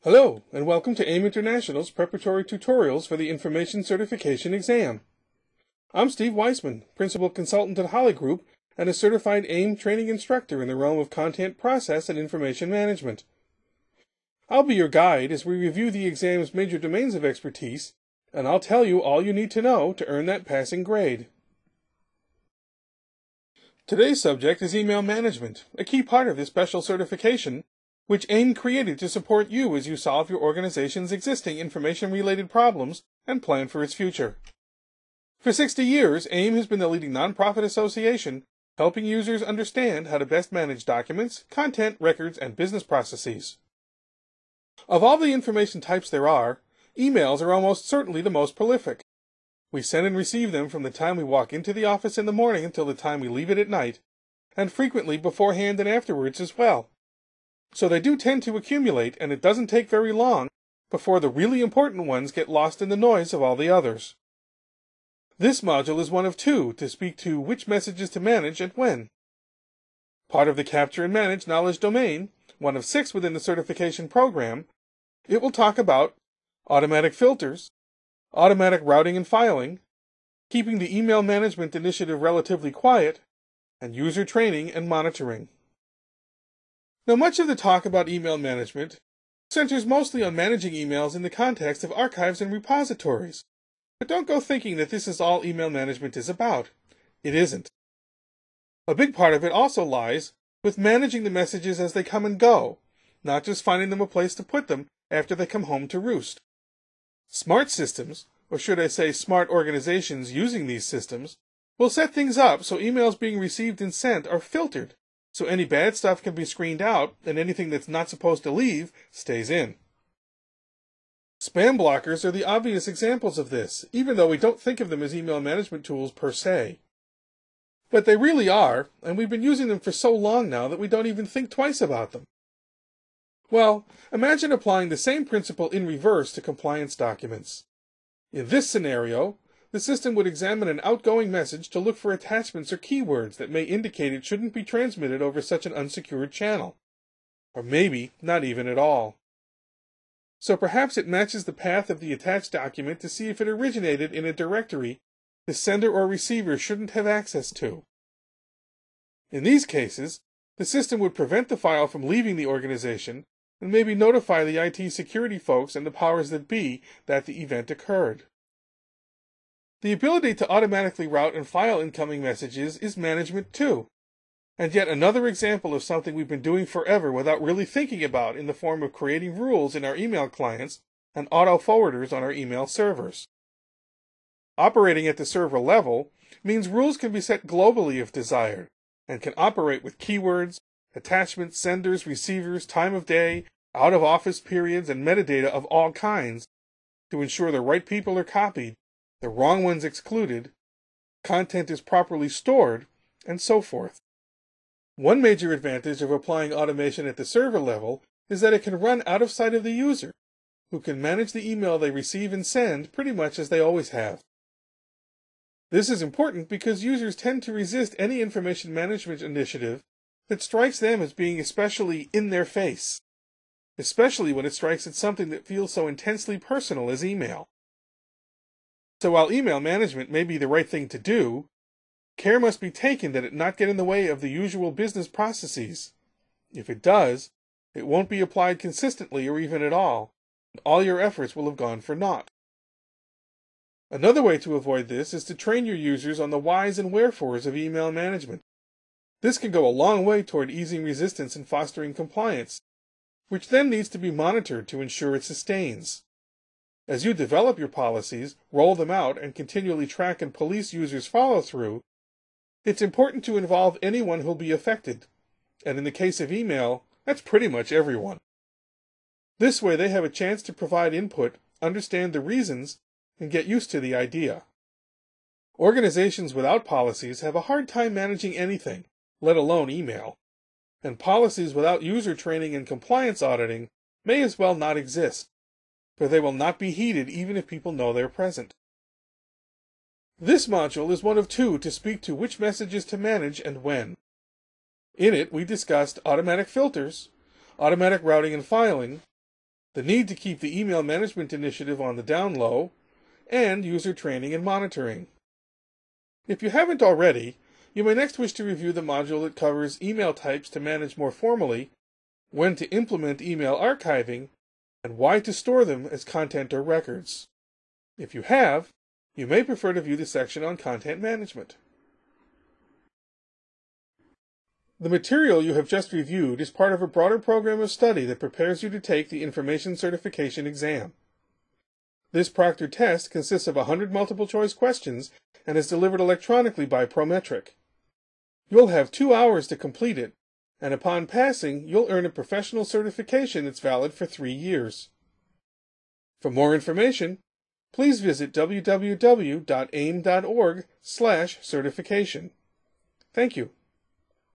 Hello, and welcome to AIM International's preparatory tutorials for the Information Certification exam. I'm Steve Weissman, Principal Consultant at Holly Group and a certified AIM training instructor in the realm of content process and information management. I'll be your guide as we review the exam's major domains of expertise, and I'll tell you all you need to know to earn that passing grade. Today's subject is email management, a key part of this special certification, which AIM created to support you as you solve your organization's existing information-related problems and plan for its future. For 60 years, AIM has been the leading nonprofit association helping users understand how to best manage documents, content, records, and business processes. Of all the information types there are, emails are almost certainly the most prolific. We send and receive them from the time we walk into the office in the morning until the time we leave it at night, and frequently beforehand and afterwards as well. So they do tend to accumulate, and it doesn't take very long before the really important ones get lost in the noise of all the others. This module is one of two to speak to which messages to manage and when. Part of the Capture and Manage knowledge domain, one of 6 within the certification program, it will talk about automatic filters, automatic routing and filing, keeping the email management initiative relatively quiet, and user training and monitoring. Now, much of the talk about email management centers mostly on managing emails in the context of archives and repositories. But don't go thinking that this is all email management is about. It isn't. A big part of it also lies with managing the messages as they come and go, not just finding them a place to put them after they come home to roost. Smart systems, or should I say smart organizations using these systems, will set things up so emails being received and sent are filtered, so any bad stuff can be screened out and anything that's not supposed to leave stays in. Spam blockers are the obvious examples of this, even though we don't think of them as email management tools per se. But they really are, and we've been using them for so long now that we don't even think twice about them. Well, imagine applying the same principle in reverse to compliance documents. In this scenario, the system would examine an outgoing message to look for attachments or keywords that may indicate it shouldn't be transmitted over such an unsecured channel. Or maybe not even at all. So perhaps it matches the path of the attached document to see if it originated in a directory the sender or receiver shouldn't have access to. In these cases, the system would prevent the file from leaving the organization and maybe notify the IT security folks and the powers that be that the event occurred. The ability to automatically route and file incoming messages is management too, and yet another example of something we've been doing forever without really thinking about in the form of creating rules in our email clients and auto-forwarders on our email servers. Operating at the server level means rules can be set globally if desired, and can operate with keywords, attachments, senders, receivers, time of day, out-of-office periods, and metadata of all kinds to ensure the right people are copied, the wrong ones excluded, content is properly stored, and so forth. One major advantage of applying automation at the server level is that it can run out of sight of the user, who can manage the email they receive and send pretty much as they always have. This is important because users tend to resist any information management initiative that strikes them as being especially in their face, especially when it strikes at something that feels so intensely personal as email. So while email management may be the right thing to do, care must be taken that it not get in the way of the usual business processes. If it does, it won't be applied consistently or even at all, and all your efforts will have gone for naught. Another way to avoid this is to train your users on the whys and wherefores of email management. This can go a long way toward easing resistance and fostering compliance, which then needs to be monitored to ensure it sustains. As you develop your policies, roll them out, and continually track and police users' follow-through, it's important to involve anyone who'll be affected, and in the case of email, that's pretty much everyone. This way they have a chance to provide input, understand the reasons, and get used to the idea. Organizations without policies have a hard time managing anything, let alone email, and policies without user training and compliance auditing may as well not exist, for they will not be heeded even if people know they're present. This module is one of 2 to speak to which messages to manage and when. In it, we discussed automatic filters, automatic routing and filing, the need to keep the email management initiative on the down low, and user training and monitoring. If you haven't already, you may next wish to review the module that covers email types to manage more formally, when to implement email archiving, and why to store them as content or records. If you have, you may prefer to view the section on content management. The material you have just reviewed is part of a broader program of study that prepares you to take the Information Certification exam. This proctored test consists of 100 multiple-choice questions and is delivered electronically by Prometric. You'll have 2 hours to complete it, and upon passing, you'll earn a professional certification that's valid for 3 years. For more information, please visit www.aim.org/certification. Thank you.